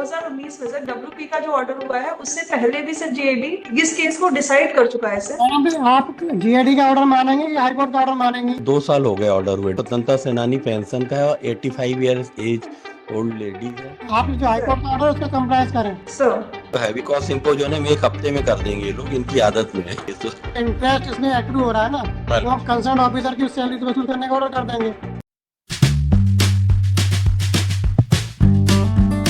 2019 में sir WP का जो ऑर्डर हुआ है उससे पहले भी सर जीएडी इस केस को डिसाइड कर चुका है सर। आप जीएडी का ऑर्डर मानेंगे या हाईकोर्ट का ऑर्डर मानेंगे? 2 साल हो गए ऑर्डर हुए। स्वतंत्रता सेनानी पेंशन का है और 85 ईयर्स एज ओल्ड लेडीज है। आप जो हाईकोर्ट का ऑर्डर उसका कंप्लायंस करें सर तो हैवी कॉस्ट सिंपोजियम हम 1 हफ्ते में कर देंगे, ये लोग इनकी आदत में है। ये तो इंटरेस्ट इसमें एक्रू हो रहा है ना, तो आप कंसर्न ऑफिसर की सैलरी वसूल करने का ऑर्डर कर देंगे।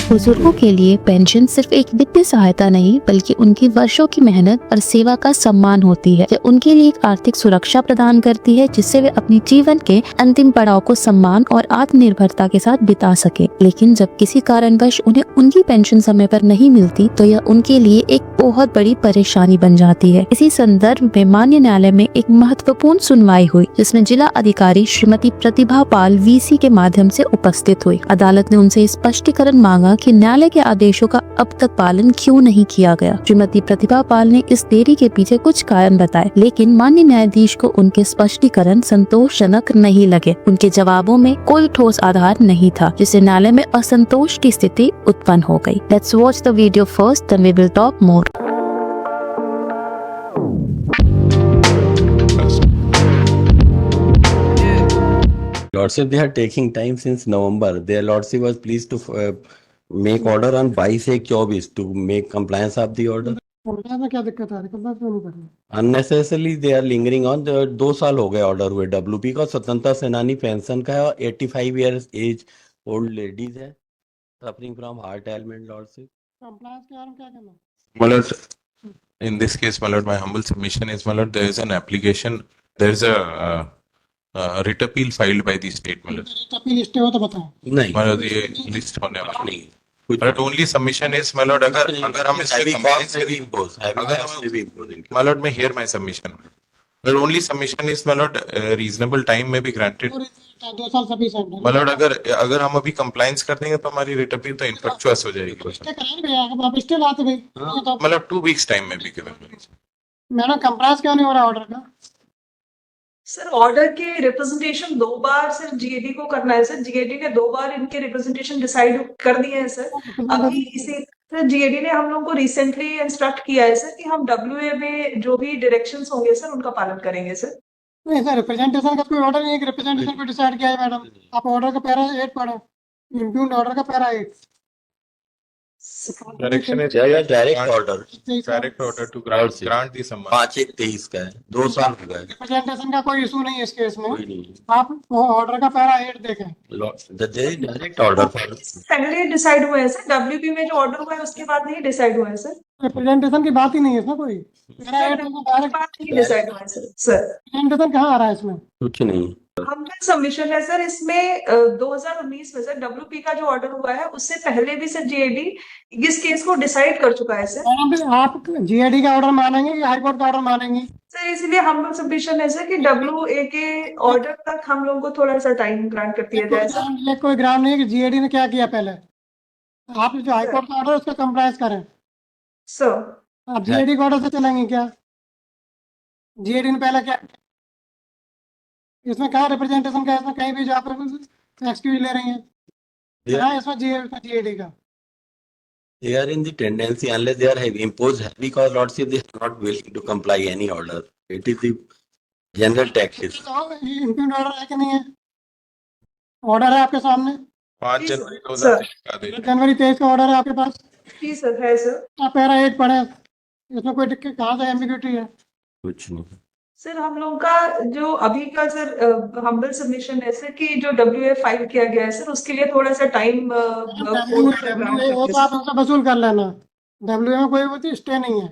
बुजुर्गों के लिए पेंशन सिर्फ एक वित्तीय सहायता नहीं बल्कि उनकी वर्षों की मेहनत और सेवा का सम्मान होती है। यह उनके लिए एक आर्थिक सुरक्षा प्रदान करती है जिससे वे अपनी जीवन के अंतिम पड़ाव को सम्मान और आत्मनिर्भरता के साथ बिता सके। लेकिन जब किसी कारणवश उन्हें उनकी पेंशन समय पर नहीं मिलती तो यह उनके लिए एक बहुत बड़ी परेशानी बन जाती है। इसी संदर्भ में माननीय न्यायालय में एक महत्वपूर्ण सुनवाई हुई जिसमें जिला अधिकारी श्रीमती प्रतिभा पाल वीसी के माध्यम से उपस्थित हुई। अदालत ने उनसे स्पष्टीकरण मांगा कि न्यायालय के आदेशों का अब तक पालन क्यों नहीं किया गया। श्रीमती प्रतिभा पाल ने इस देरी के पीछे कुछ कारण बताए, लेकिन माननीय न्यायाधीश को उनके स्पष्टीकरण संतोषजनक नहीं लगे। उनके जवाबों में कोई ठोस आधार नहीं था, जिससे न्यायालय में असंतोष की स्थिति उत्पन्न हो गई। Let's watch the video first, then we will talk more. Lordship, they are taking time since November. Their Lordship was pleased to make order on 22/1/24 to make compliance of the order. Compliance में क्या दिक्कत आ रही है? Compliance क्यों नहीं कर रहे? Unnecessarily they are lingering on. 2 साल हो गए ऑर्डर हुए। डब्ल्यूपी का स्वतंत्रता सेनानी पेंशन का है और 85 ईयर्स एज ओल्ड लेडीज है suffering from heart element. Lordship, compliance के बारे में क्या कहना? My lord, in this case, my lord, my humble submission is, my lord, there is an application, there is a writ appeal filed by the state, my lord. Appeal list हो तो बताओ। नहीं My lord, ये list होने वाला नहीं My lord, only submission is, my lord, अगर हम इससे Heavy compliance cost may be करें, imposed. Heavy अगर cost may be imposed. my lord, may hear my submission. My lord, only submission is, my lord, reasonable time may be granted. 2 साल sufficient है। My lord, अगर हम अभी compliance कर देंगे तो हमारी writ appeal तो infructuous हो जाएगी। स्टे कराएंगे भैया, अब आप स्टे लाते भाई। तो My lord, 2 weeks time may be given. Madam compliance क्यों नहीं हो रहा ऑर्डर का? सर ऑर्डर के रिप्रेजेंटेशन 2 बार सर जीएडी को करना है सर। जीएडी ने 2 बार इनके रिप्रेजेंटेशन डिसाइड कर दिए हैं सर। अभी इसी सर जीएडी ने हम लोगों को रिसेंटली इंस्ट्रक्ट किया है सर कि हम डब्ल्यूए में जो भी डायरेक्शंस होंगे सर उनका पालन करेंगे सर। नहीं सर, रिप्रेजेंटेशन का कोई ऑर्डर नहीं है कि रिप्रेजेंटेशन को डिसाइड किया है मैडम। आप ऑर्डर का पैरा 8 पढ़ो, इम्प्यूग्ड ऑर्डर का para 8। Direction is direct order direct order to grant the summons. 5/1/23 का है। 2 साल हो गए। रिप्रेजेंटेशन का कोई इशू नहीं है इस केस में। कोई नहीं। आप वो ऑर्डर का पैरा 8 देखें। डायरेक्ट ऑर्डर फॉर पहले डिसाइड हुए हैं सर। डब्ल्यूपी में जो ऑर्डर हुआ है उसके बाद नहीं डिसाइड हुआ है सर। रिप्रेजेंटेशन की बात ही नहीं है इसमें कोई। पैरा 8 डायरेक्ट बात नहीं डिसाइड हुआ है सर। रिप्रेजेंटेशन कहाँ आ रहा है इसमें? कुछ नहीं। हमका सबमिशन है सर इसमें 2019 में सर डब्ल्यूपी का जो ऑर्डर हुआ है उससे पहले भी सर जीएडी इस केस को डिसाइड कर चुका है सर। मैडम आप जीएडी का ऑर्डर मानेंगे या हाईकोर्ट का ऑर्डर मानेंगे? सर इसलिए हम लोग सबमिशन है सर कि डब्ल्यूए के ऑर्डर तक हम लोगों को थोड़ा सा टाइम ग्रांट कर दिया जाए सर। ये कोई ग्राउंड नहीं है कि जीएडी ने क्या किया पहले। आप जो हाईकोर्ट का ऑर्डर है उसका कंप्लायंस करें। सर आप जीएडी के ऑर्डर से चलेंगे क्या? जीएडी ने पहले क्या? इसमें कहाँ रिप्रेजेंटेशन का? इसमें कहीं भी जो आप एक्सक्यूज ले रही हैं कहाँ इसमें जीएडी का? They are in the tendency, unless they are heavy imposed heavy cost lordship, they are not willing to comply any order. It is the general practice. Impugned order है कि नहीं है? ऑर्डर है आपके सामने। 5 जनवरी 2023 का आदेश। जनवरी 23 का ऑर्डर है आपके पास। जी सर है सर। आप पैरा 8 पढ़े, इसमें कोई दिक्कत कहाँ से एम्बिग्यूटी है? कुछ नहीं। सर हम लोगों का जो अभी का सर हम्बल सबमिशन है सर कि जो डब्ल्यूए फाइल किया गया है सर उसके लिए थोड़ा सा टाइम वो तो आप उनसे वसूल कर लेना। डब्ल्यू में कोई वो स्टे नहीं है।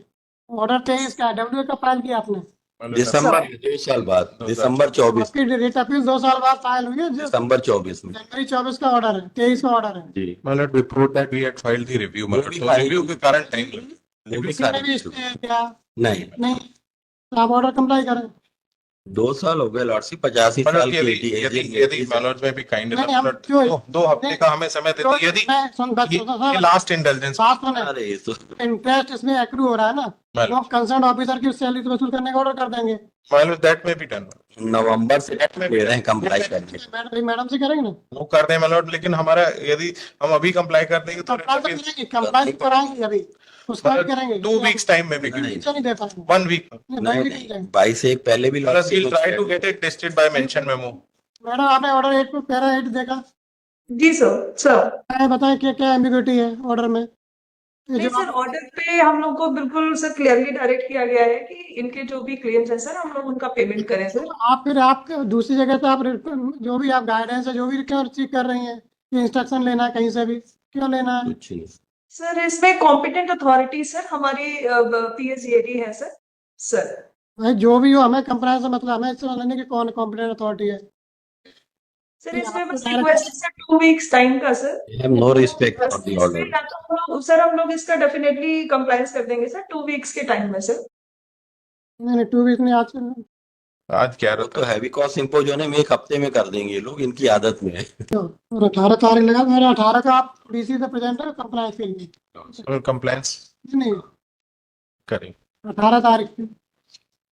ऑर्डर 23 का डब्ल्यू का फाइल किया आपने दिसंबर 2 साल बाद, दिसंबर 24, आपकी रिट अपील 2 साल बाद फाइल हुई है। दिसंबर 24 में। जनवरी 24 का ऑर्डर है, 23 का ऑर्डर है। जी। My lord, before that we had filed the review, my lord. भी So filed- review के कारण time लगा। वो भी किसी ने भी कारण- स्टे किया नहीं। नहीं, तो आप ऑर्डर कंप्लाई करें। 2 साल हो गए लॉर्डशिप। 85 My lord, साल की यदि my lord में भी kind नहीं, enough, हम my lord, क्यों- 2 हफ्ते का हमें समय देते हैं। यदि मैं सुन बस ये last indulgence, बात सुने, अरे ये तो इंटरेस्ट इसमें एक्रू हो रहा है ना, मालूम लोग कंसर्न ऑफिसर की सैलरी वसूल करने का ऑर्डर कर देंगे। मालूम दैट में भी डन नवंबर से दे रहे हैं कंप्लाई करने। मैडम से करेंगे ना, वो कर दें मालूम, लेकिन हमारा यदि हम अभी कंप्लाई कर देंगे तो कंप्लाई तो करेंगे, कंप्लाई कराएंगे अभी, उसका भी करेंगे। 2 weeks टाइम में भी वीजा नहीं दे पाएंगे, 1 week नहीं नहीं 22 से एक पहले भी plus we'll try to get it tested by mention memo. Madam आपने ऑर्डर 8 को पैरा 8 देखा, जी सर बताएं क्या क्या एम्बिग्यूटी है ऑर्डर में। ये नहीं जो सर, ऑर्डर पे हम लोग को बिल्कुल सर क्लियरली डायरेक्ट किया गया है कि इनके जो भी क्लेम्स है सर हम लोग उनका पेमेंट करें सर। आप फिर आप दूसरी जगह से आप जो भी आप गाइडेंस है जो भी क्यों चीज कर रही हैं, ये इंस्ट्रक्शन लेना है कहीं से भी, क्यों लेना है? कुछ नहीं। सर इसमें कॉम्पिटेंट अथॉरिटी सर हमारी पीएसजीएडी है सर। भाई जो भी हो, हमें कंप्लायंस से मतलब, हमें इससे मतलब नहीं कि कौन कॉम्पिटेंट अथॉरिटी है। सर नहीं, इसमें आपको बस direct- रिक्वेस्ट है सर 2 weeks टाइम का sir. I have no respect for the इसमें order. या तो हम लोग इसका डेफिनेटली कंप्लायंस कर देंगे सर 2 weeks के टाइम में सर। नहीं 2 वीक नहीं, आज आज क्या वो रहता तो हैवी कॉस्ट इम्पोज होने में 1 हफ्ते में कर देंगे ये लोग, इनकी आदत में है। और 18 तारीख लगा, मेरे 18 का आप डीसी से प्रेजेंट है कंप्लायंस के लिए। है कंप्लायंस नहीं करें 18 तारीख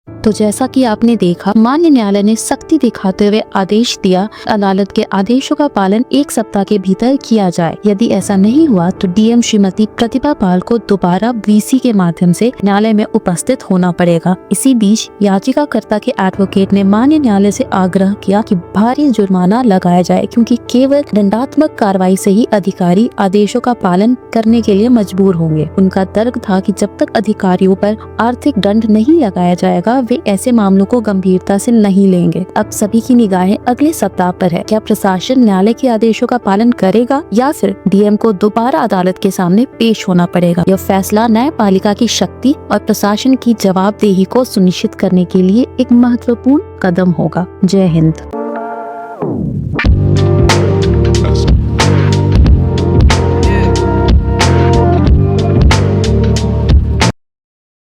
तो जैसा कि आपने देखा, मान्य न्यायालय ने सख्ती दिखाते हुए आदेश दिया, अदालत के आदेशों का पालन 1 सप्ताह के भीतर किया जाए। यदि ऐसा नहीं हुआ तो डीएम श्रीमती प्रतिभा पाल को दोबारा वीसी के माध्यम से न्यायालय में उपस्थित होना पड़ेगा। इसी बीच याचिकाकर्ता के एडवोकेट ने मान्य न्यायालय से आग्रह किया कि भारी जुर्माना लगाया जाए, क्योंकि केवल दंडात्मक कार्रवाई से ही अधिकारी आदेशों का पालन करने के लिए मजबूर होंगे। उनका तर्क था कि जब तक अधिकारियों पर आर्थिक दंड नहीं लगाया जाएगा, वे ऐसे मामलों को गंभीरता से नहीं लेंगे। अब सभी की निगाहें अगले सप्ताह पर है। क्या प्रशासन न्यायालय के आदेशों का पालन करेगा या फिर डीएम को दोबारा अदालत के सामने पेश होना पड़ेगा? यह फैसला न्यायपालिका की शक्ति और प्रशासन की जवाबदेही को सुनिश्चित करने के लिए एक महत्वपूर्ण कदम होगा। जय हिंद।